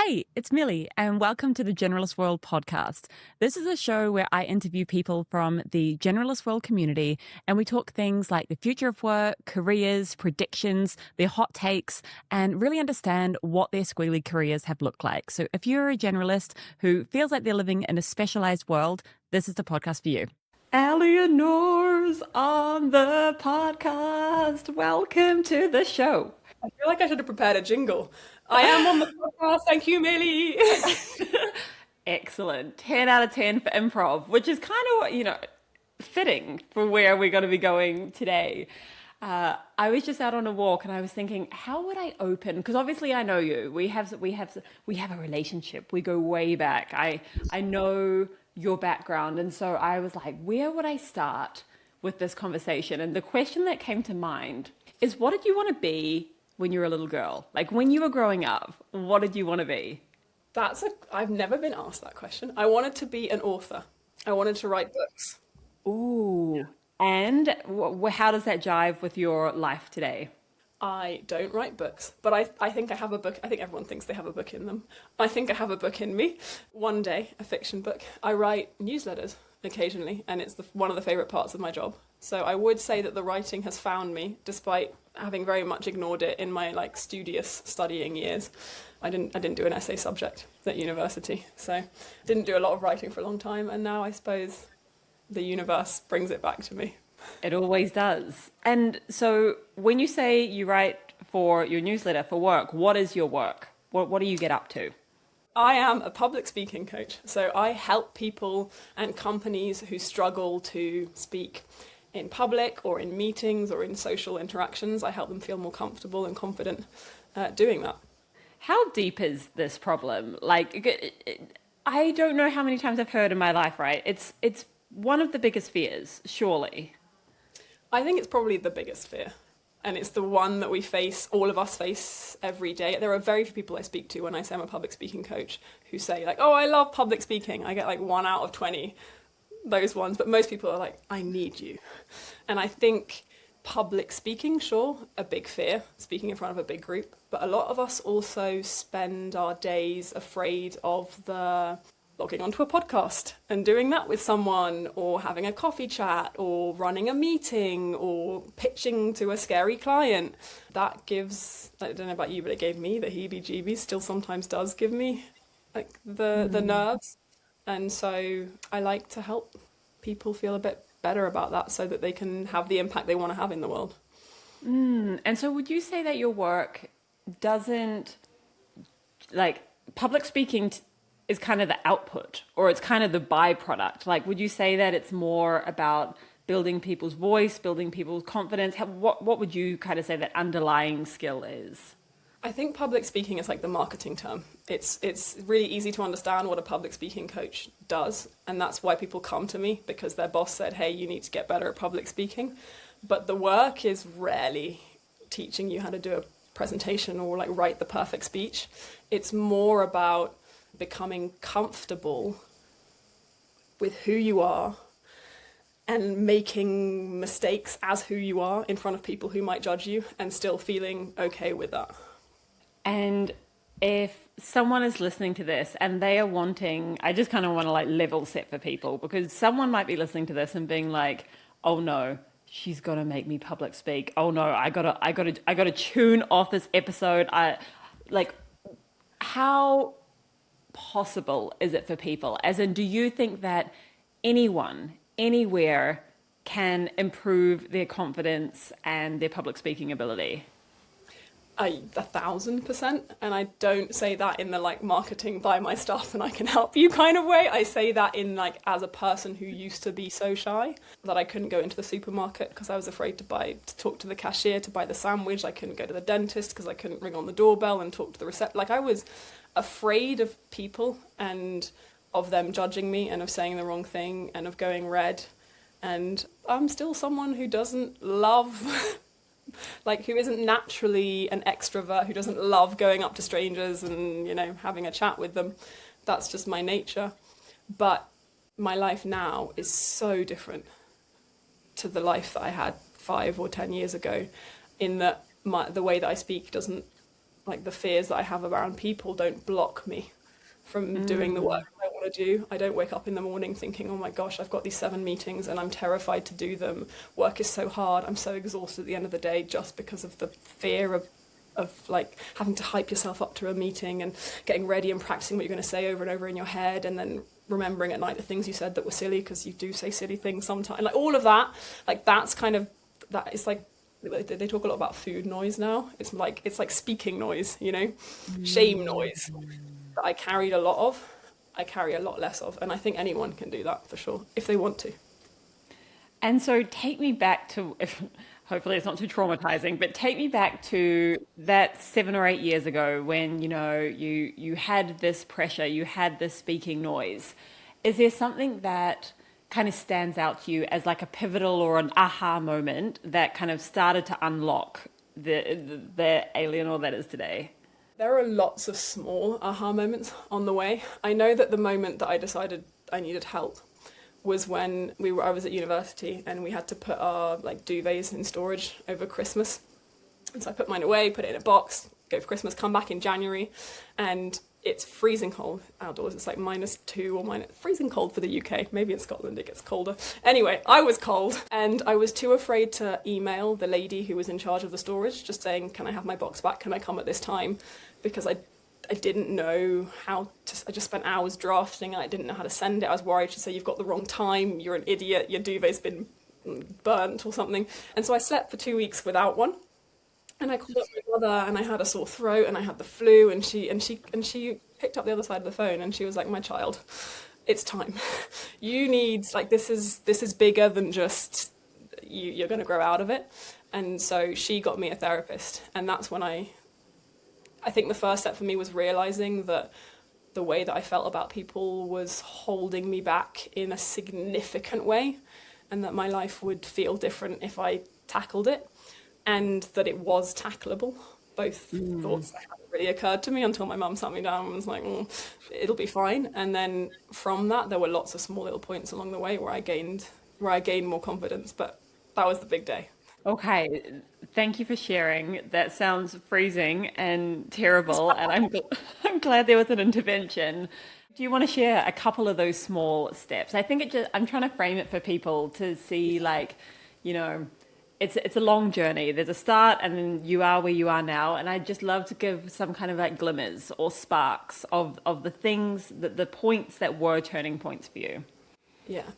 Hey, it's Millie, and welcome to the Generalist World podcast. This is a show where I interview people from the Generalist World community, and we talk things like the future of work, careers, predictions, their hot takes, and really understand what their squealy careers have looked like. So if you're a generalist who feels like they're living in a specialized world, this is the podcast for you. Aliénor's on the podcast. Welcome to the show. I feel like I should have prepared a jingle. I am on the podcast. Thank you, Millie. Excellent. 10 out of 10 for improv, which is kind of, fitting for where we're going to be going today. I was just out on a walk and I was thinking, how would I open? Because obviously I know you. We have a relationship. We go way back. I know your background. And so I was like, where would I start with this conversation? And the question that came to mind is, what did you want to be when you were a little girl? Like when you were growing up, what did you want to be? I've never been asked that question. I wanted to be an author. I wanted to write books. Ooh. And how does that jive with your life today? I don't write books, but I think I have a book. I think everyone thinks they have a book in them. I think I have a book in me. One day, a fiction book. I write newsletters occasionally, and it's one of the favorite parts of my job. So I would say that the writing has found me, despite having very much ignored it in my studious studying years. I didn't do an essay subject at university, so didn't do a lot of writing for a long time, and now I suppose the universe brings it back to me. It always does. And so when you say you write for your newsletter for work, what is your work? What do you get up to? I am a public speaking coach, so I help people and companies who struggle to speak in public or in meetings or in social interactions. I help them feel more comfortable and confident doing that. How deep is this problem? I don't know how many times I've heard in my life, right? It's one of the biggest fears, surely. I think it's probably the biggest fear. And it's the one that all of us face every day. There are very few people I speak to when I say I'm a public speaking coach who say oh, I love public speaking. I get 1 out of 20, those ones. But most people are like, I need you. And I think public speaking, sure, a big fear, speaking in front of a big group. But a lot of us also spend our days afraid of logging onto a podcast and doing that with someone, or having a coffee chat, or running a meeting, or pitching to a scary client. That gives, I don't know about you, but it gave me the heebie-jeebies, still sometimes does give me the nerves. And so I like to help people feel a bit better about that so that they can have the impact they want to have in the world. And so would you say that your work doesn't, public speaking is kind of the output, or it's kind of the byproduct? Would you say that it's more about building people's voice, building people's confidence? What would you kind of say that underlying skill is? I think public speaking is the marketing term. It's really easy to understand what a public speaking coach does, and that's why people come to me, because their boss said, hey, you need to get better at public speaking. But the work is rarely teaching you how to do a presentation or write the perfect speech. It's more about becoming comfortable with who you are and making mistakes as who you are in front of people who might judge you, and still feeling okay with that. And if someone is listening to this and they are wanting, I just kind of want to level set for people, because someone might be listening to this and being like, oh no, she's going to make me public speak. Oh no, I gotta tune off this episode. How possible is it for people? As in, do you think that anyone, anywhere can improve their confidence and their public speaking ability? 1,000%. And I don't say that in the marketing, buy my stuff and I can help you kind of way. I say that in as a person who used to be so shy that I couldn't go into the supermarket because I was afraid to talk to the cashier, to buy the sandwich. I couldn't go to the dentist because I couldn't ring on the doorbell and talk to the reception. I was afraid of people and of them judging me and of saying the wrong thing and of going red. And I'm still someone who doesn't love who isn't naturally an extrovert, who doesn't love going up to strangers and having a chat with them. That's just my nature. But my life now is so different to the life that I had 5 or 10 years ago, in that the way that I speak doesn't like the fears that I have around people don't block me from doing the work I want to do. I don't wake up in the morning thinking, oh my gosh, I've got these 7 meetings and I'm terrified to do them. Work is so hard. I'm so exhausted at the end of the day just because of the fear of like having to hype yourself up to a meeting and getting ready and practicing what you're going to say over and over in your head, and then remembering at night the things you said that were silly, because you do say silly things sometimes. Like all of that, like that's kind of, that is like, they talk a lot about food noise now. It's like speaking noise, you know, shame noise that I carried a lot of. I carry a lot less of, and I think anyone can do that for sure if they want to. And so take me back to, if, hopefully it's not too traumatizing, but take me back to that 7 or 8 years ago when, you know, you had this pressure, you had this speaking noise. Is there something that kind of stands out to you as like a pivotal or an aha moment that kind of started to unlock the Aliénor that is today? There are lots of small aha moments on the way. I know that the moment that I decided I needed help was when I was at university and we had to put our like duvets in storage over Christmas. And so I put mine away, put it in a box, go for Christmas, come back in January, and it's freezing cold outdoors. It's like -2 or freezing cold for the UK. Maybe in Scotland it gets colder. Anyway, I was cold and I was too afraid to email the lady who was in charge of the storage, just saying, can I have my box back? Can I come at this time? Because I didn't know how to, I just spent hours drafting and I didn't know how to send it. I was worried she'd say, you've got the wrong time, you're an idiot, your duvet's been burnt or something. And so I slept for 2 weeks without one. And I called up my mother and I had a sore throat and I had the flu, and she picked up the other side of the phone and she was like, my child, it's time. You need, like, this is bigger than just you're going to grow out of it. And so she got me a therapist, and that's when I think the first step for me was realizing that the way that I felt about people was holding me back in a significant way, and that my life would feel different if I tackled it, and that it was tackleable. Both thoughts that hadn't really occurred to me until my mum sat me down and was like, it'll be fine. And then from that, there were lots of small little points along the way where I gained more confidence, but that was the big day. Okay, thank you for sharing. That sounds freezing and terrible, and I'm glad there was an intervention. Do you want to share a couple of those small steps? I think I'm trying to frame it for people to see, like, you know, it's a long journey. There's a start, and then you are where you are now. And I'd just love to give some kind of like glimmers or sparks of the things, the points that were turning points for you. Yeah.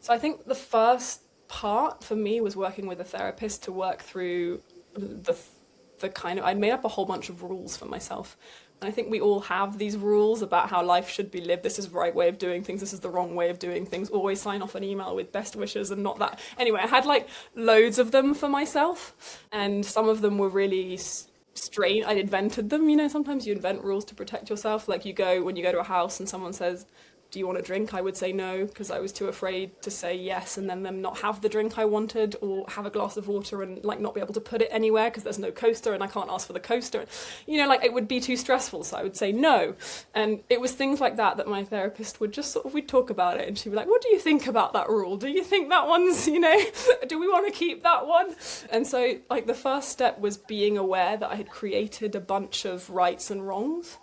So I think the first part for me was working with a therapist to work through the kind of, I made up a whole bunch of rules for myself. And I think we all have these rules about how life should be lived. This is the right way of doing things. This is the wrong way of doing things. Always sign off an email with best wishes and not that. Anyway, I had like loads of them for myself. And some of them were really strange. I invented them. You know, sometimes you invent rules to protect yourself. Like when you go to a house and someone says, do you want a drink? I would say no, because I was too afraid to say yes and then them not have the drink I wanted, or have a glass of water and like not be able to put it anywhere because there's no coaster and I can't ask for the coaster. You know, like it would be too stressful, so I would say no. And it was things like that my therapist would just sort of, we'd talk about it and she'd be like, what do you think about that rule? Do you think that one's, you know, do we want to keep that one? And so like the first step was being aware that I had created a bunch of rights and wrongs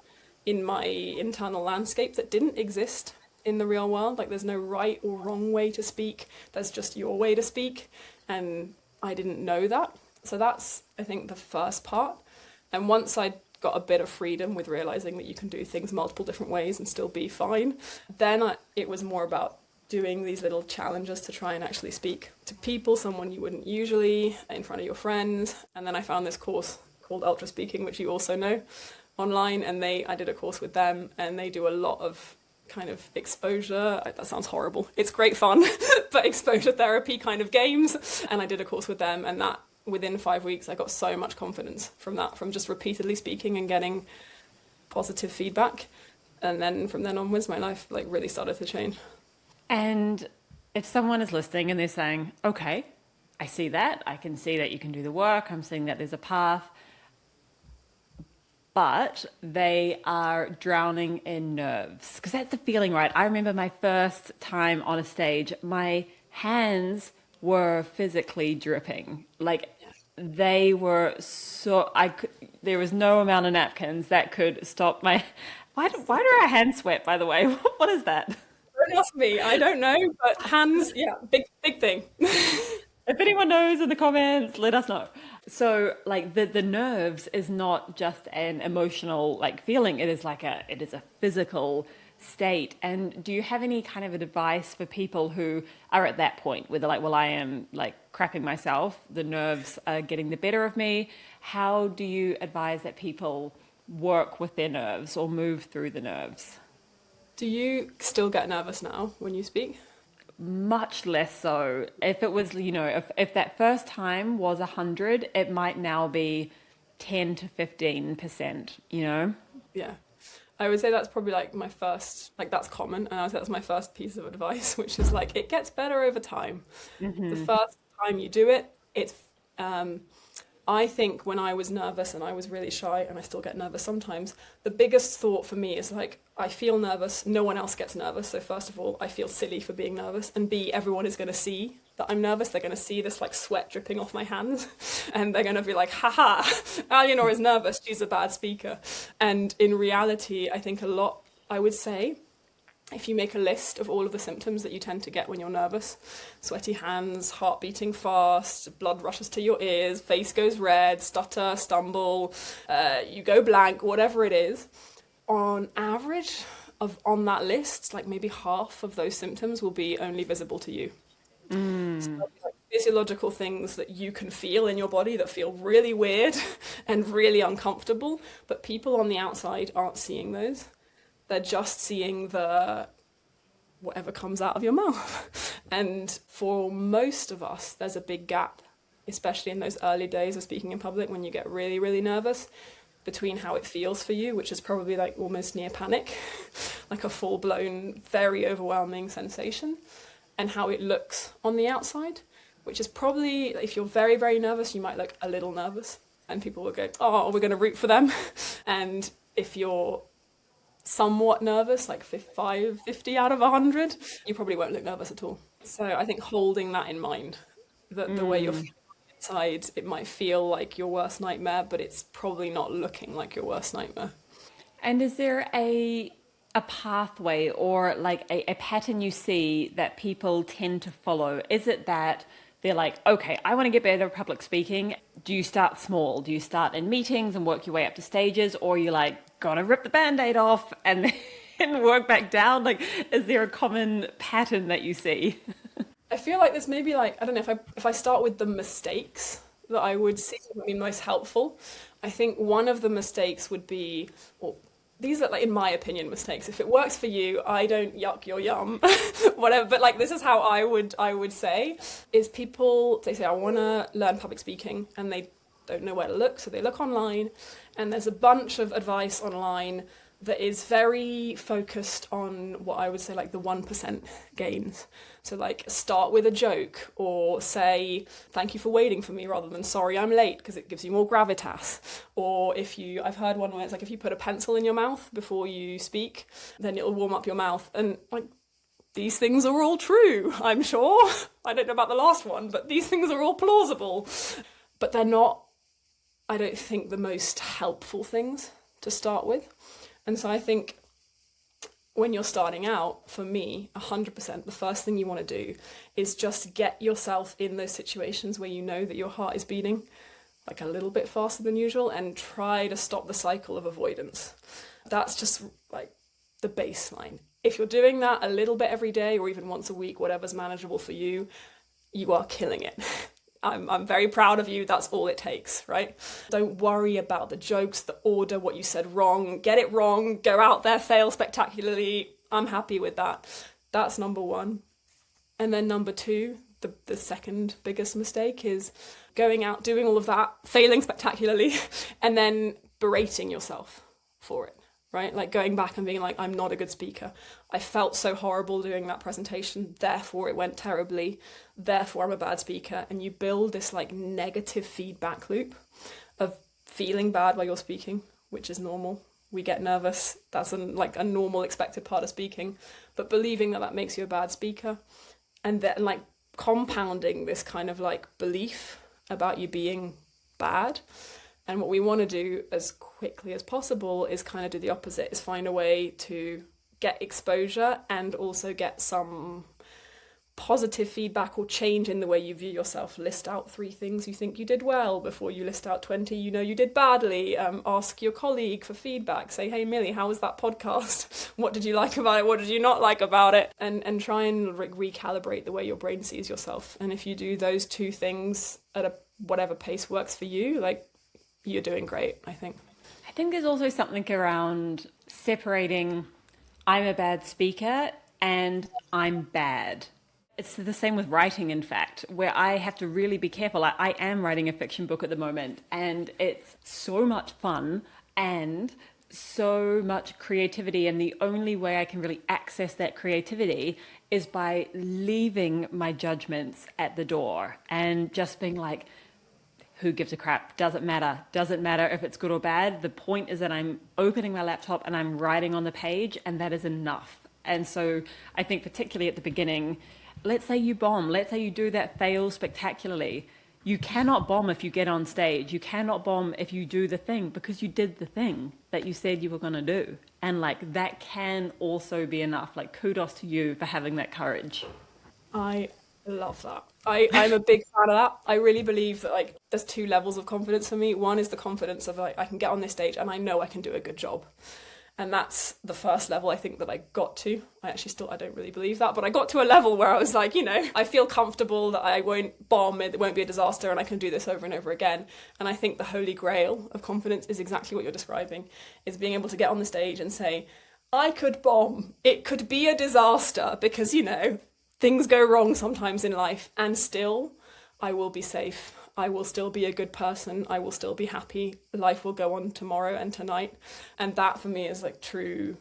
in my internal landscape that didn't exist in the real world. Like there's no right or wrong way to speak, there's just your way to speak, and I didn't know that. So that's, I think, the first part. And once I got a bit of freedom with realizing that you can do things multiple different ways and still be fine, then it was more about doing these little challenges to try and actually speak to people, someone you wouldn't usually, in front of your friends. And then I found this course called Ultra Speaking, which you also know, online, and I did a course with them, and they do a lot of kind of exposure, that sounds horrible, it's great fun, but exposure therapy kind of games. And I did a course with them, and that within 5 weeks I got so much confidence from that, from just repeatedly speaking and getting positive feedback. And then from then onwards my life like really started to change. And if someone is listening and they're saying, okay, I see that, I can see that you can do the work, I'm seeing that there's a path, but they are drowning in nerves, because that's the feeling, right? I remember my first time on a stage, my hands were physically dripping. Like they were so there was no amount of napkins that could stop my why do our hands sweat, by the way? What is that? Don't ask me. I don't know, but hands, yeah, big thing. If anyone knows in the comments, let us know. So like the nerves is not just an emotional like feeling, it is a physical state. And do you have any kind of advice for people who are at that point where they're like, well, I am like crapping myself, the nerves are getting the better of me. How do you advise that people work with their nerves or move through the nerves? Do you still get nervous now when you speak? Much less so. If it was, if that first time was 100, it might now be 10 to 15%, Yeah. I would say that's probably like my first, like that's common, and I would say that's my first piece of advice, which is like it gets better over time. The first time you do it, it's I think when I was nervous and I was really shy, and I still get nervous sometimes, the biggest thought for me is like, I feel nervous, no one else gets nervous. So first of all, I feel silly for being nervous, and B, everyone is going to see that I'm nervous. They're going to see this like sweat dripping off my hands, and they're going to be like, haha, Aliénor is nervous, she's a bad speaker. And in reality, I think I would say, if you make a list of all of the symptoms that you tend to get when you're nervous, sweaty hands, heart beating fast, blood rushes to your ears, face goes red, stutter, stumble, you go blank, whatever it is, on average on that list, like maybe half of those symptoms will be only visible to you. So, like, physiological things that you can feel in your body that feel really weird and really uncomfortable, but people on the outside aren't seeing those. They're just seeing whatever comes out of your mouth. And for most of us, there's a big gap, especially in those early days of speaking in public when you get really, really nervous, between how it feels for you, which is probably like almost near panic, like a full-blown, very overwhelming sensation, and how it looks on the outside, which is probably, if you're very, very nervous, you might look a little nervous, and people will go, oh, we're going to root for them. And if you're somewhat nervous, like 50 out of 100, you probably won't look nervous at all. So I think holding that in mind, that the way you're feeling inside, it might feel like your worst nightmare, but it's probably not looking like your worst nightmare. And is there a pathway or like a pattern you see that people tend to follow? Is it that they're like, okay, I want to get better at public speaking. Do you start small? Do you start in meetings and work your way up to stages? Or you're like, gotta rip the Band-Aid off and then work back down? Like, is there a common pattern that you see? I feel like there's maybe like, I don't know, if I start with the mistakes that I would see would be most helpful. I think one of the mistakes would be, well, these are like, in my opinion, mistakes. If it works for you, I don't yuck your yum, whatever. But like, this is how I would say, is people, they say, I want to learn public speaking, and they don't know where to look. So they look online, and there's a bunch of advice online that is very focused on what I would say like the 1% gains. So like start with a joke, or say thank you for waiting for me rather than sorry I'm late, because it gives you more gravitas. Or I've heard one where it's like if you put a pencil in your mouth before you speak, then it'll warm up your mouth. And like, these things are all true, I'm sure. I don't know about the last one, but these things are all plausible. But they're not, I don't think, the most helpful things to start with. And so I think when you're starting out, for me, 100%, the first thing you want to do is just get yourself in those situations where you know that your heart is beating like a little bit faster than usual, and try to stop the cycle of avoidance. That's just like the baseline. If you're doing that a little bit every day, or even once a week, whatever's manageable for you, you are killing it. I'm very proud of you. That's all it takes, right? Don't worry about the jokes, the order, what you said wrong. Get it wrong, go out there, fail spectacularly. I'm happy with that. That's number one. And then number two, the second biggest mistake is going out, doing all of that, failing spectacularly, and then berating yourself for it, right? Like going back and being like, I'm not a good speaker. I felt so horrible doing that presentation, therefore it went terribly, therefore I'm a bad speaker. And you build this like negative feedback loop of feeling bad while you're speaking, which is normal. We get nervous. That's like a normal expected part of speaking, but believing that makes you a bad speaker, and then like compounding this kind of like belief about you being bad. And what we want to do as quickly as possible is kind of do the opposite, is find a way to get exposure and also get some positive feedback or change in the way you view yourself. List out 3 things you think you did well before you list out 20 you know you did badly. Ask your colleague for feedback. Say, hey Millie, how was that podcast? What did you like about it? What did you not like about it? And try and recalibrate the way your brain sees yourself. And if you do those 2 things at whatever pace works for you, like, you're doing great, I think. I think there's also something around separating I'm a bad speaker and I'm bad. It's the same with writing, in fact, where I have to really be careful. I am writing a fiction book at the moment, and it's so much fun and so much creativity. And the only way I can really access that creativity is by leaving my judgments at the door and just being like, who gives a crap? Doesn't matter. Doesn't matter if it's good or bad. The point is that I'm opening my laptop and I'm writing on the page, and that is enough. And so I think particularly at the beginning, let's say you bomb, let's say you do that fail spectacularly. You cannot bomb if you get on stage. You cannot bomb if you do the thing, because you did the thing that you said you were going to do. And like, that can also be enough. Like, kudos to you for having that courage. I love that. I'm a big fan of that. I really believe that, like, there's 2 levels of confidence for me. One is the confidence of, like, I can get on this stage and I know I can do a good job. And that's the first level I think that I got to. I don't really believe that, but I got to a level where I was like, I feel comfortable that I won't bomb, it won't be a disaster, and I can do this over and over again. And I think the holy grail of confidence is exactly what you're describing, is being able to get on the stage and say, I could bomb, it could be a disaster, because, things go wrong sometimes in life, and still I will be safe. I will still be a good person. I will still be happy. Life will go on tomorrow and tonight. And that for me is like true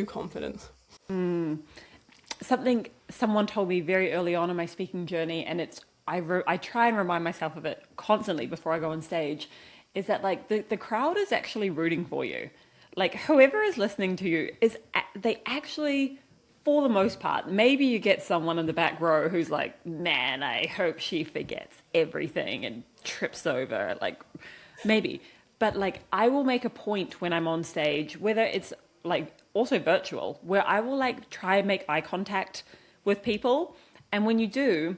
confidence. Something someone told me very early on in my speaking journey, and I try and remind myself of it constantly before I go on stage, is that like the crowd is actually rooting for you. Like, whoever is listening to you they actually, for the most part, maybe you get someone in the back row who's like, man, I hope she forgets everything and trips over, like, maybe. But like, I will make a point when I'm on stage, whether it's like also virtual, where I will like try and make eye contact with people. And when you do,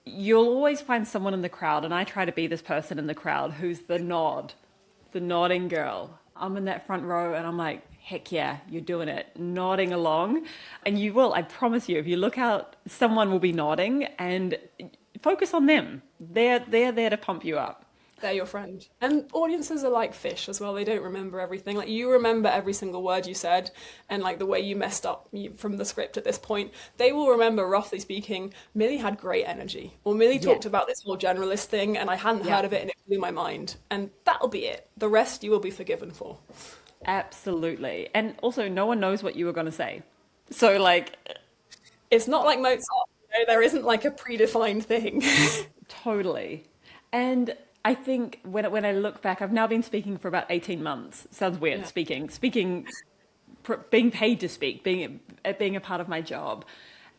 you'll always find someone in the crowd. And I try to be this person in the crowd who's the nodding girl. I'm in that front row and I'm like, heck yeah, you're doing it, nodding along. And you will, I promise you, if you look out, someone will be nodding, and focus on them. They're there to pump you up. They're your friend. And audiences are like fish as well. They don't remember everything. Like, you remember every single word you said, and like the way you messed up from the script at this point. They will remember, roughly speaking, Millie had great energy, or Millie talked about this whole generalist thing and I hadn't heard of it and it blew my mind. And that'll be it. The rest you will be forgiven for. Absolutely. And also, no one knows what you were going to say. So like, it's not like Mozart. There isn't like a predefined thing. Totally. And I think when I look back, I've now been speaking for about 18 months. Sounds weird, speaking, being paid to speak, being a part of my job.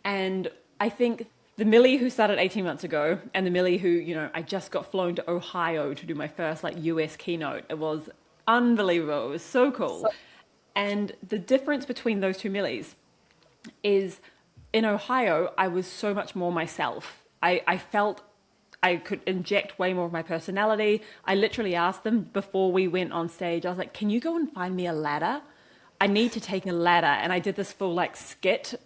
And I think the Millie who started 18 months ago and the Millie who, I just got flown to Ohio to do my first like US keynote, it was unbelievable. It was so cool. And the difference between those 2 Millies is, in Ohio, I was so much more myself. I felt I could inject way more of my personality. I literally asked them before we went on stage, I was like, can you go and find me a ladder? I need to take a ladder. And I did this full like skit,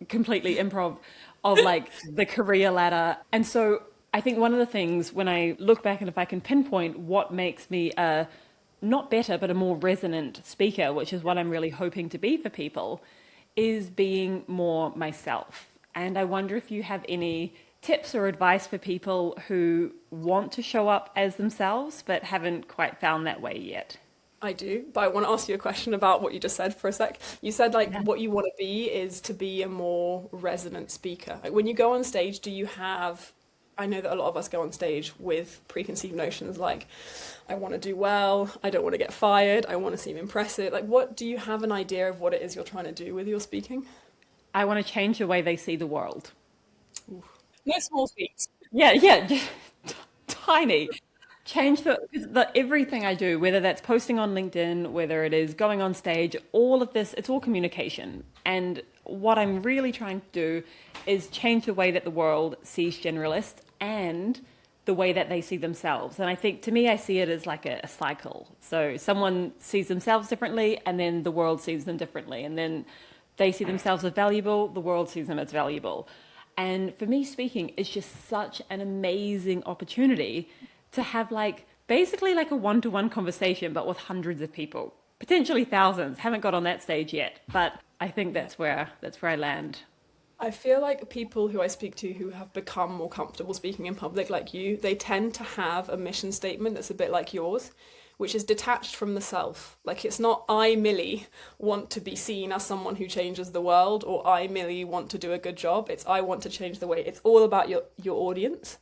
completely improv, of like the career ladder. And so I think one of the things when I look back, and if I can pinpoint what makes me a not better, but a more resonant speaker, which is what I'm really hoping to be for people, is being more myself. And I wonder if you have any tips or advice for people who want to show up as themselves, but haven't quite found that way yet. I do, but I want to ask you a question about what you just said for a sec. You said what you want to be is to be a more resonant speaker. Like, when you go on stage, do you have, I know that a lot of us go on stage with preconceived notions like, I want to do well, I don't want to get fired, I want to seem impressive. Like, what do you have an idea of what it is you're trying to do with your speaking? I want to change the way they see the world. Ooh. No small feats. Yeah, just tiny. Change the everything I do, whether that's posting on LinkedIn, whether it is going on stage, all of this, it's all communication. And what I'm really trying to do is change the way that the world sees generalists and the way that they see themselves. And I think to me, I see it as like a cycle. So someone sees themselves differently, and then the world sees them differently. And then they see themselves as valuable, the world sees them as valuable. And for me, speaking is just such an amazing opportunity to have like basically like a one-to-one conversation, but with hundreds of people, potentially thousands. Haven't got on that stage yet, but I think that's where I land. I feel like people who I speak to who have become more comfortable speaking in public, like you, they tend to have a mission statement that's a bit like yours, which is detached from the self. Like it's not I, Millie, want to be seen as someone who changes the world, or I, Millie, want to do a good job. It's I want to change the way. It's all about your audience.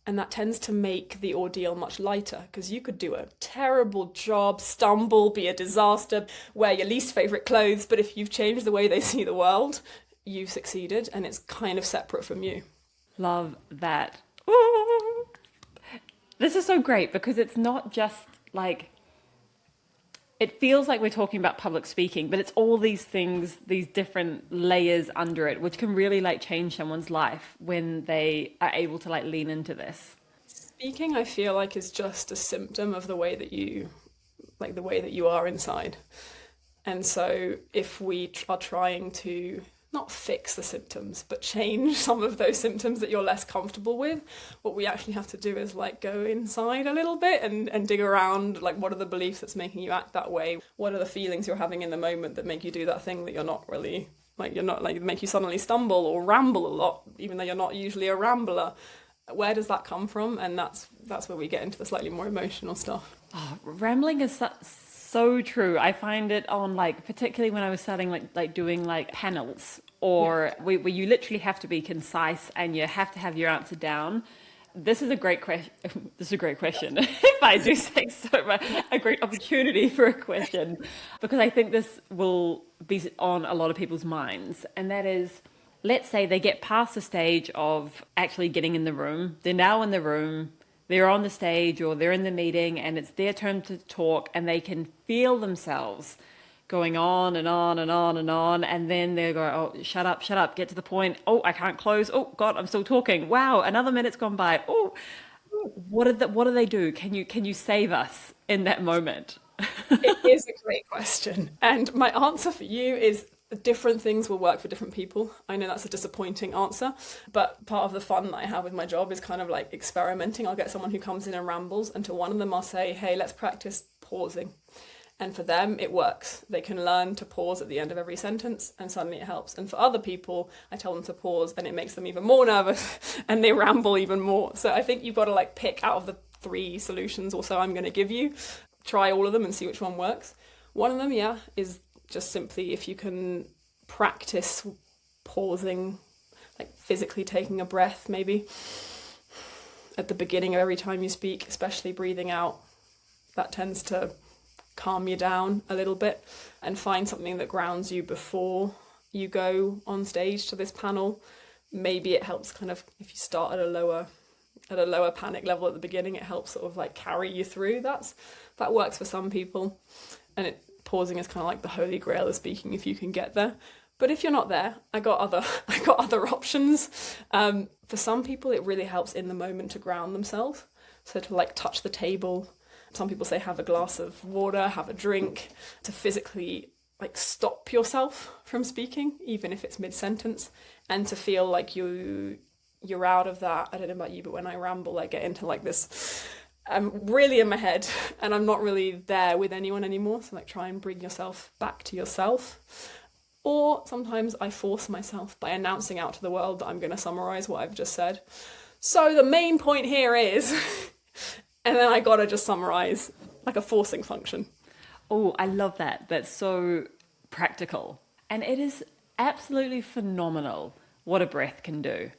And that tends to make the ordeal much lighter because you could do a terrible job, stumble, be a disaster, wear your least favourite clothes. But if you've changed the way they see the world, you've succeeded and it's kind of separate from you. Love that. Ooh. This is so great because it's not just like, it feels like we're talking about public speaking, but it's all these things, these different layers under it, which can really like change someone's life when they are able to like lean into this. Speaking, I feel like, is just a symptom of the way that the way that you are inside. And so if we are trying to not fix the symptoms, but change some of those symptoms that you're less comfortable with, what we actually have to do is like go inside a little bit and dig around, like what are the beliefs that's making you act that way? What are the feelings you're having in the moment that make you do that thing that you're not really, like you're not, like make you suddenly stumble or ramble a lot, even though you're not usually a rambler? Where does that come from? And that's where we get into the slightly more emotional stuff. Oh, rambling is so true. I find it on like, particularly when I was starting like doing like panels or where you literally have to be concise and you have to have your answer down. This is a great question. This is a great question. If I do say so, a great opportunity for a question, because I think this will be on a lot of people's minds. And that is, let's say they get past the stage of actually getting in the room. They're now in the room. They're on the stage or they're in the meeting and it's their turn to talk and they can feel themselves going on and on and on and on. And then they go, oh, shut up, get to the point. Oh, I can't close. Oh, God, I'm still talking. Wow, another minute's gone by. Oh, what do they do? Can you save us in that moment? It is a great question. And my answer for you is different things will work for different people. I know that's a disappointing answer, but part of the fun that I have with my job is kind of like experimenting. I'll get someone who comes in and rambles, and to one of them I'll say, hey, let's practice pausing. And for them, it works. They can learn to pause at the end of every sentence and suddenly it helps. And for other people, I tell them to pause and it makes them even more nervous and they ramble even more. So I think you've got to like pick out of the 3 solutions or so I'm going to give you, try all of them and see which one works. One of them, is just simply if you can practice pausing, like physically taking a breath maybe at the beginning of every time you speak, especially breathing out. That tends to calm you down a little bit, and find something that grounds you before you go on stage to this panel. Maybe it helps kind of, if you start at a lower panic level at the beginning, it helps sort of like carry you through. That works for some people, and pausing is kind of like the holy grail of speaking if you can get there. But if you're not there, I got other options. For some people, it really helps in the moment to ground themselves. So to like touch the table. Some people say have a glass of water, have a drink, to physically like stop yourself from speaking, even if it's mid-sentence, and to feel like you're out of that. I don't know about you, but when I ramble, I get into like this, I'm really in my head and I'm not really there with anyone anymore. So like try and bring yourself back to yourself. Or sometimes I force myself by announcing out to the world that I'm going to summarize what I've just said. So the main point here is... And then I gotta just summarize, like a forcing function. Oh, I love that. That's so practical. And it is absolutely phenomenal what a breath can do.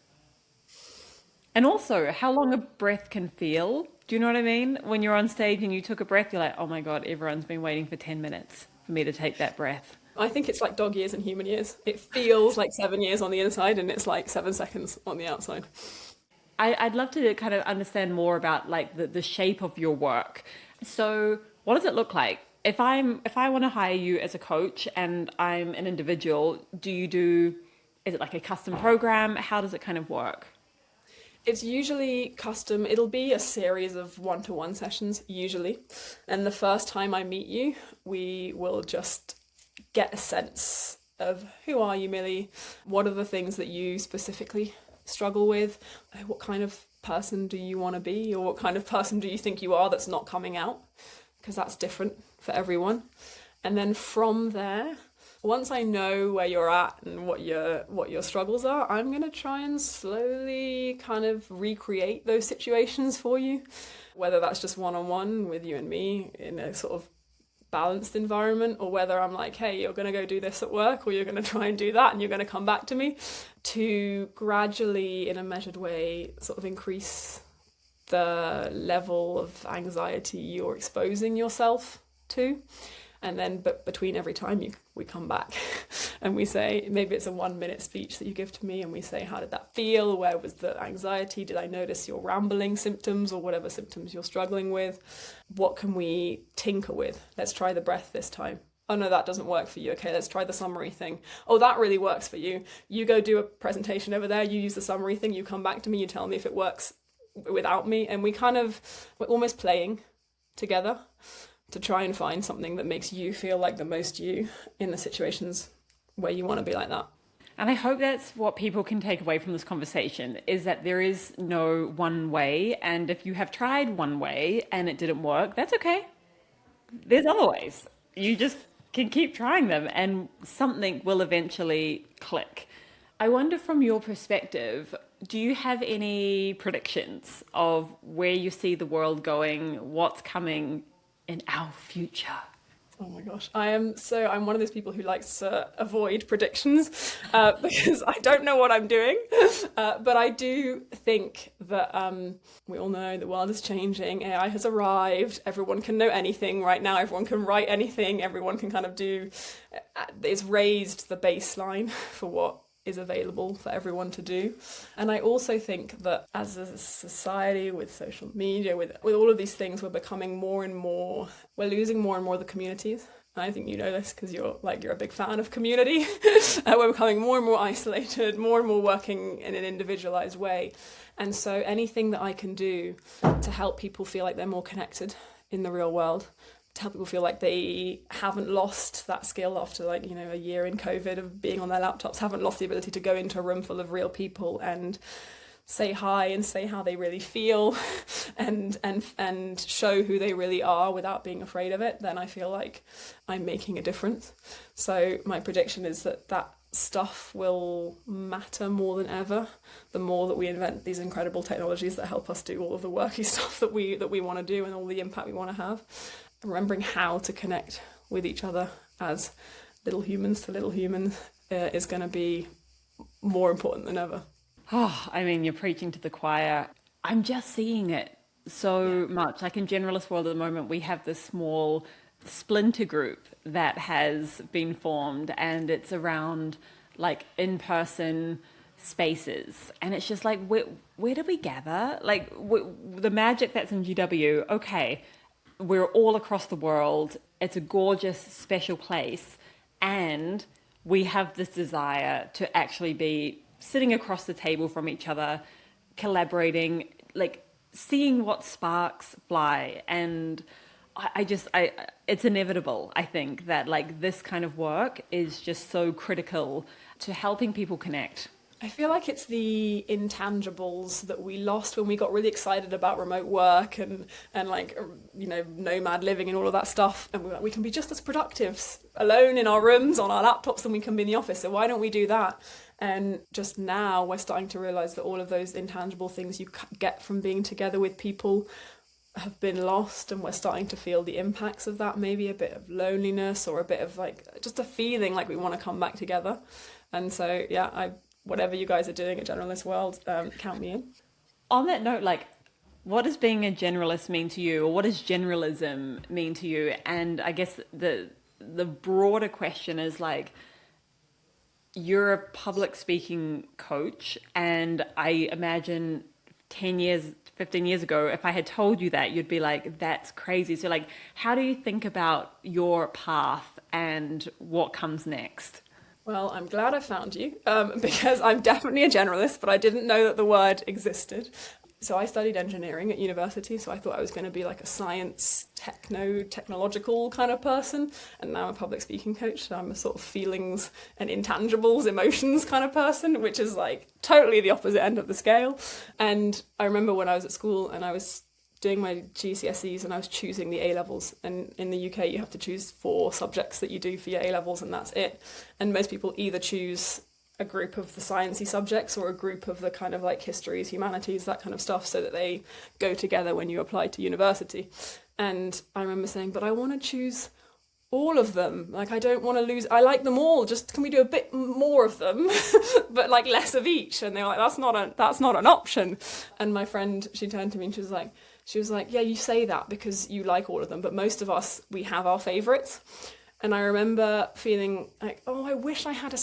And also how long a breath can feel. Do you know what I mean? When you're on stage and you took a breath, you're like, oh my God, everyone's been waiting for 10 minutes for me to take that breath. I think it's like dog years and human years. It feels like 7 years on the inside and it's like 7 seconds on the outside. I'd love to kind of understand more about like the shape of your work. So what does it look like? If I want to hire you as a coach and I'm an individual, is it like a custom program? How does it kind of work? It's usually custom. It'll be a series of one-to-one sessions, usually. And the first time I meet you, we will just get a sense of who are you, Millie? What are the things that you specifically struggle with? What kind of person do you want to be? Or what kind of person do you think you are that's not coming out? Because that's different for everyone. And then from there, once I know where you're at and what your struggles are, I'm going to try and slowly kind of recreate those situations for you, whether that's just one-on-one with you and me in a sort of balanced environment, or whether I'm like, hey, you're going to go do this at work, or you're going to try and do that and you're going to come back to me, to gradually, in a measured way, sort of increase the level of anxiety you're exposing yourself to. And then, but between every time we come back and we say, maybe it's a 1 minute speech that you give to me, and we say, how did that feel? Where was the anxiety? Did I notice your rambling symptoms or whatever symptoms you're struggling with? What can we tinker with? Let's try the breath this time. Oh no, that doesn't work for you. Okay, let's try the summary thing. Oh, that really works for you. You go do a presentation over there, you use the summary thing, you come back to me, you tell me if it works without me. And we're almost playing together to try and find something that makes you feel like the most you in the situations where you want to be like that. And I hope that's what people can take away from this conversation, is that there is no one way. And if you have tried one way and it didn't work, that's okay. There's other ways. You just can keep trying them and something will eventually click. I wonder, from your perspective, do you have any predictions of where you see the world going, what's coming in our future? Oh my gosh, I'm one of those people who likes to avoid predictions because I don't know what I'm doing. But I do think that we all know the world is changing. AI has arrived. Everyone can know anything right now. Everyone can write anything. Everyone can kind of do. It's raised the baseline for what is available for everyone to do. And I also think that as a society, with social media, with all of these things, we're becoming we're losing more and more of the communities. And I think you know this because you're a big fan of community. We're becoming more and more isolated, more and more working in an individualized way. And so anything that I can do to help people feel like they're more connected in the real world, to help people feel like they haven't lost that skill after a year in COVID of being on their laptops, haven't lost the ability to go into a room full of real people and say hi and say how they really feel and show who they really are without being afraid of it, then I feel like I'm making a difference. So my prediction is that stuff will matter more than ever, the more that we invent these incredible technologies that help us do all of the worky stuff that we want to do and all the impact we want to have. Remembering how to connect with each other as little humans to little humans is going to be more important than ever. Oh, I mean, you're preaching to the choir. I'm just seeing it so much. Like in Generalist World at the moment, we have this small splinter group that has been formed, and it's around like in-person spaces. And it's just like, where do we gather? Like the magic that's in GW, okay, we're all across the world. It's a gorgeous, special place. And we have this desire to actually be sitting across the table from each other, collaborating, like seeing what sparks fly. And it's inevitable, I think, that like this kind of work is just so critical to helping people connect. I feel like it's the intangibles that we lost when we got really excited about remote work and nomad living and all of that stuff. And we can be just as productive alone in our rooms on our laptops than we can be in the office. So why don't we do that? And just now we're starting to realize that all of those intangible things you get from being together with people have been lost, and we're starting to feel the impacts of that, maybe a bit of loneliness or a bit of just a feeling like we want to come back together. And so whatever you guys are doing at Generalist World, count me in. On that note, what does being a generalist mean to you, or what does generalism mean to you? And I guess the broader question is you're a public speaking coach, and I imagine 10 years, 15 years ago, if I had told you that, you'd be like, that's crazy. So like, how do you think about your path and what comes next? Well, I'm glad I found you because I'm definitely a generalist, but I didn't know that the word existed. So I studied engineering at university, so I thought I was going to be like a science, technological kind of person. And now I'm a public speaking coach, so I'm a sort of feelings and intangibles, emotions kind of person, which is like totally the opposite end of the scale. And I remember when I was at school and I was doing my GCSEs and I was choosing the A-levels. And in the UK, you have to choose 4 subjects that you do for your A-levels, and that's it. And most people either choose a group of the sciencey subjects or a group of the kind of like histories, humanities, that kind of stuff, so that they go together when you apply to university. And I remember saying, but I want to choose all of them. Like, I don't want to lose, I like them all, just can we do a bit more of them but like less of each? And they were like, that's not an option. And my friend, she turned to me and she was like, yeah, you say that because you like all of them, but most of us, we have our favorites. And I remember feeling like, oh, I wish I had a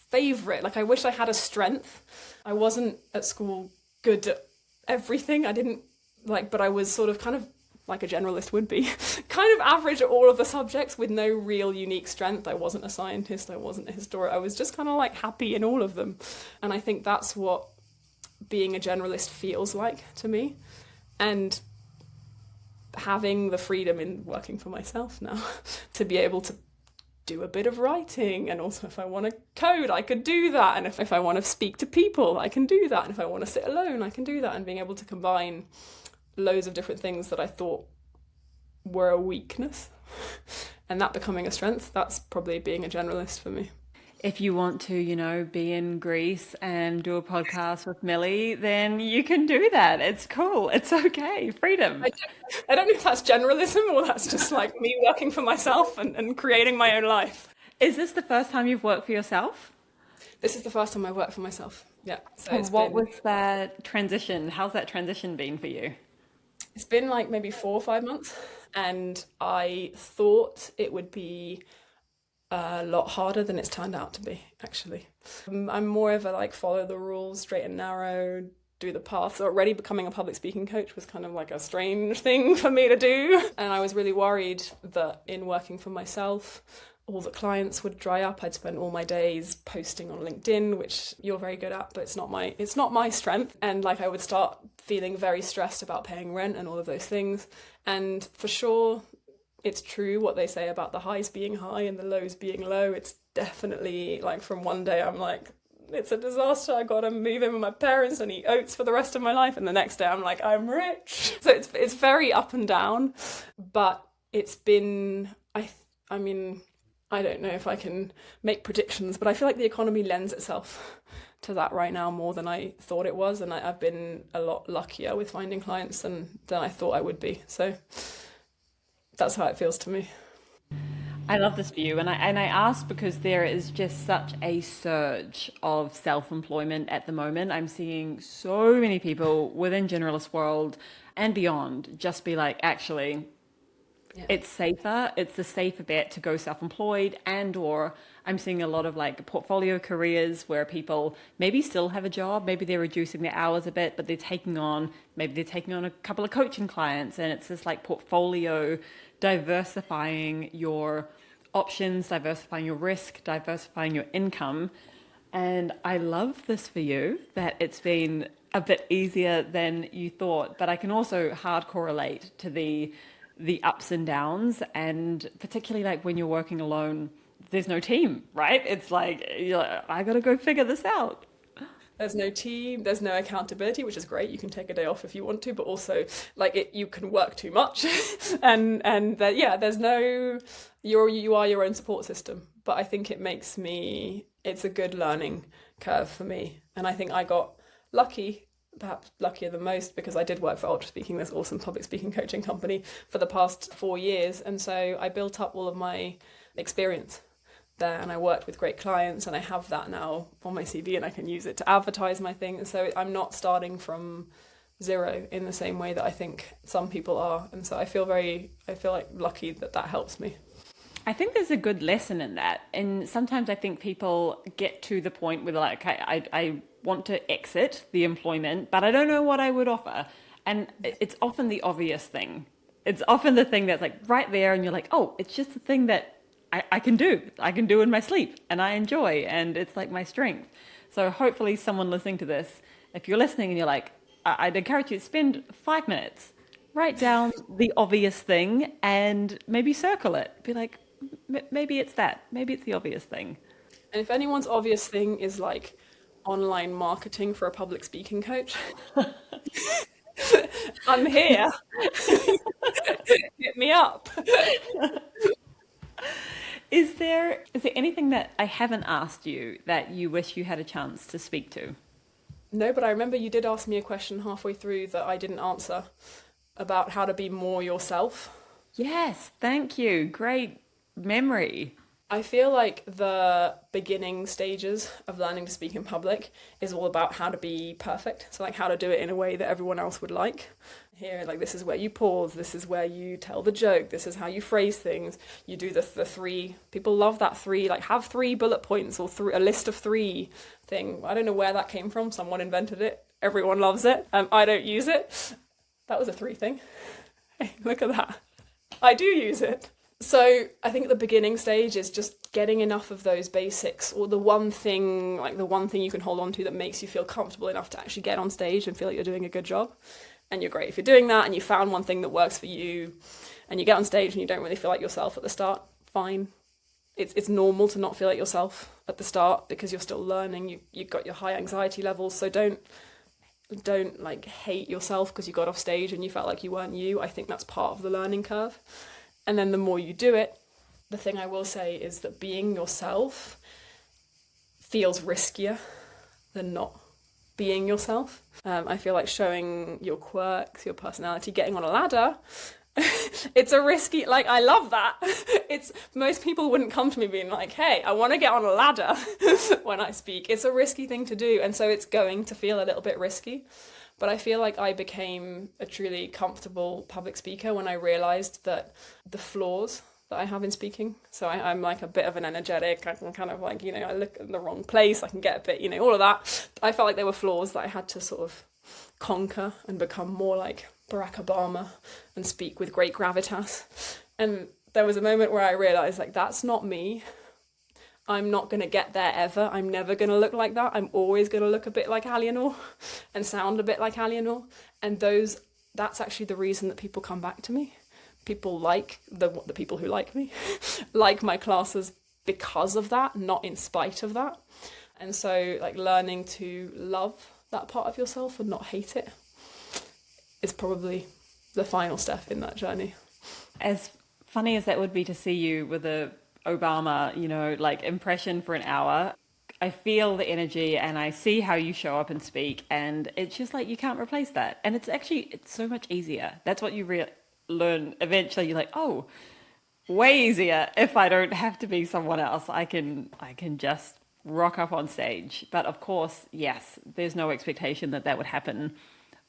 favorite. Like, I wish I had a strength. I wasn't at school good at everything. I didn't like, but I was sort of kind of like a generalist would be, kind of average at all of the subjects with no real unique strength. I wasn't a scientist. I wasn't a historian. I was just kind of like happy in all of them. And I think that's what being a generalist feels like to me. And having the freedom in working for myself now to be able to do a bit of writing, and also if I want to code, I could do that, and if I want to speak to people, I can do that, and if I want to sit alone, I can do that, and being able to combine loads of different things that I thought were a weakness and that becoming a strength, that's probably being a generalist for me. If you want to, be in Greece and do a podcast with Millie, then you can do that. It's cool. It's okay. Freedom. I don't know if that's generalism or that's just like me working for myself and creating my own life. Is this the first time you've worked for yourself? This is the first time I worked for myself. Yeah. So what was that transition? How's that transition been for you? It's been like maybe 4 or 5 months, and I thought it would be a lot harder than it's turned out to be, actually. I'm more of a like follow the rules, straight and narrow, do the path. So already becoming a public speaking coach was kind of like a strange thing for me to do. And I was really worried that in working for myself, all the clients would dry up. I'd spend all my days posting on LinkedIn, which you're very good at, but it's not my strength. And like I would start feeling very stressed about paying rent and all of those things. And for sure, it's true what they say about the highs being high and the lows being low. It's definitely like from one day I'm like, it's a disaster. I got to move in with my parents and eat oats for the rest of my life. And the next day I'm like, I'm rich. So it's very up and down, but it's been, I mean, I don't know if I can make predictions, but I feel like the economy lends itself to that right now more than I thought it was. And I've been a lot luckier with finding clients than I thought I would be. So that's how it feels to me. I love this view, and I ask because there is just such a surge of self-employment at the moment. I'm seeing so many people within generalist world and beyond just be like, actually, it's safer. It's the safer bet to go self-employed, and or I'm seeing a lot of like portfolio careers where people maybe still have a job, maybe they're reducing their hours a bit, but maybe they're taking on a couple of coaching clients, and it's this like portfolio, diversifying your options, diversifying your risk, diversifying your income. And I love this for you, that it's been a bit easier than you thought, but I can also hard correlate to the ups and downs, and particularly like when you're working alone, there's no team, right? It's like, I got to go figure this out. There's no team, there's no accountability, which is great. You can take a day off if you want to, but also like you can work too much and there's no, you are your own support system. But I think it's a good learning curve for me. And I think I got lucky, perhaps luckier than most, because I did work for Ultra Speaking, this awesome public speaking coaching company, for the past 4 years. And so I built up all of my experience there, and I worked with great clients, and I have that now on my CV, and I can use it to advertise my thing. And so I'm not starting from zero in the same way that I think some people are. And so I feel like lucky that helps me. I think there's a good lesson in that. And sometimes I think people get to the point where they're like, okay, I want to exit the employment, but I don't know what I would offer. And it's often the obvious thing. It's often the thing that's like right there, and you're like, oh, it's just the thing that I can do. I can do in my sleep, and I enjoy, and it's like my strength. So hopefully, someone listening to this, if you're listening and you're like, I'd encourage you to spend 5 minutes, write down the obvious thing, and maybe circle it. Be like, maybe it's that. Maybe it's the obvious thing. And if anyone's obvious thing is like online marketing for a public speaking coach, I'm here. Hit me up. Is there anything that I haven't asked you that you wish you had a chance to speak to? No, but I remember you did ask me a question halfway through that I didn't answer about how to be more yourself. Yes, thank you. Great memory. I feel like the beginning stages of learning to speak in public is all about how to be perfect. So like how to do it in a way that everyone else would like. Here, like this is where you pause, this is where you tell the joke, this is how you phrase things. You do the three, people love that three, like have 3 bullet points or a list of 3 thing. I don't know where that came from. Someone invented it. Everyone loves it. I don't use it. That was a 3 thing. Hey, look at that. I do use it. So I think the beginning stage is just getting enough of those basics, or the one thing you can hold on to that makes you feel comfortable enough to actually get on stage and feel like you're doing a good job. And you're great if you're doing that and you found one thing that works for you and you get on stage and you don't really feel like yourself at the start, fine. It's normal to not feel like yourself at the start because you're still learning. You've got your high anxiety levels, so don't like hate yourself because you got off stage and you felt like you weren't you. I think that's part of the learning curve. And then the more you do it, the thing I will say is that being yourself feels riskier than not being yourself. I feel like showing your quirks, your personality, getting on a ladder, it's a risky, like I love that. It's most people wouldn't come to me being like, hey, I want to get on a ladder when I speak. It's a risky thing to do. And so it's going to feel a little bit risky. But I feel like I became a truly comfortable public speaker when I realized that the flaws that I have in speaking. So I'm like a bit of an energetic, I can kind of like, I look in the wrong place, I can get a bit, all of that. I felt like there were flaws that I had to sort of conquer and become more like Barack Obama and speak with great gravitas. And there was a moment where I realized like, that's not me. I'm not going to get there ever. I'm never going to look like that. I'm always going to look a bit like Aliénor and sound a bit like Aliénor. And that's actually the reason that people come back to me. People like the people who like me, like my classes because of that, not in spite of that. And so like learning to love that part of yourself and not hate it is probably the final step in that journey. As funny as that would be to see you with a Obama, like impression for an hour, I feel the energy and I see how you show up and speak, and it's just like you can't replace that. And it's so much easier. That's what you learn eventually. You're like, oh, way easier if I don't have to be someone else. I can just rock up on stage. But of course, yes, there's no expectation that would happen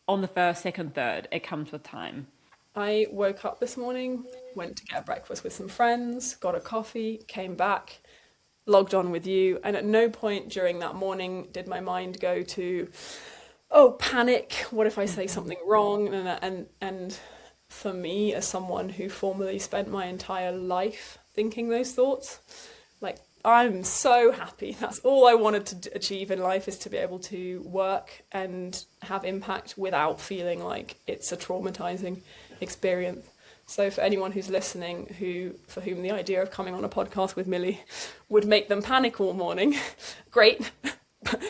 on the first, second, third. It comes with time. I woke up this morning, went to get breakfast with some friends, got a coffee, came back, logged on with you, and at no point during that morning did my mind go to, oh, panic, what if I say something wrong? And for me, as someone who formerly spent my entire life thinking those thoughts, like I'm so happy. That's all I wanted to achieve in life, is to be able to work and have impact without feeling like it's a traumatizing experience. So for anyone who's listening for whom the idea of coming on a podcast with Millie would make them panic all morning, great.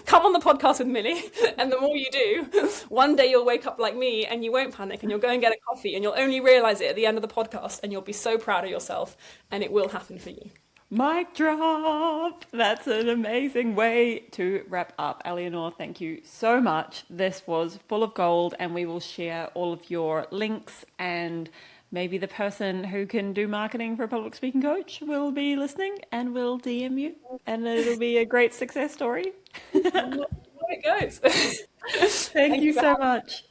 Come on the podcast with Millie, and the more you do, one day you'll wake up like me and you won't panic, and you'll go and get a coffee and you'll only realize it at the end of the podcast, and you'll be so proud of yourself, and it will happen for you. Mic drop! That's an amazing way to wrap up. Aliénor, thank you so much. This was full of gold, and we will share all of your links, and maybe the person who can do marketing for a public speaking coach will be listening and will DM you, and it'll be a great success story. There it goes. Thank you so much.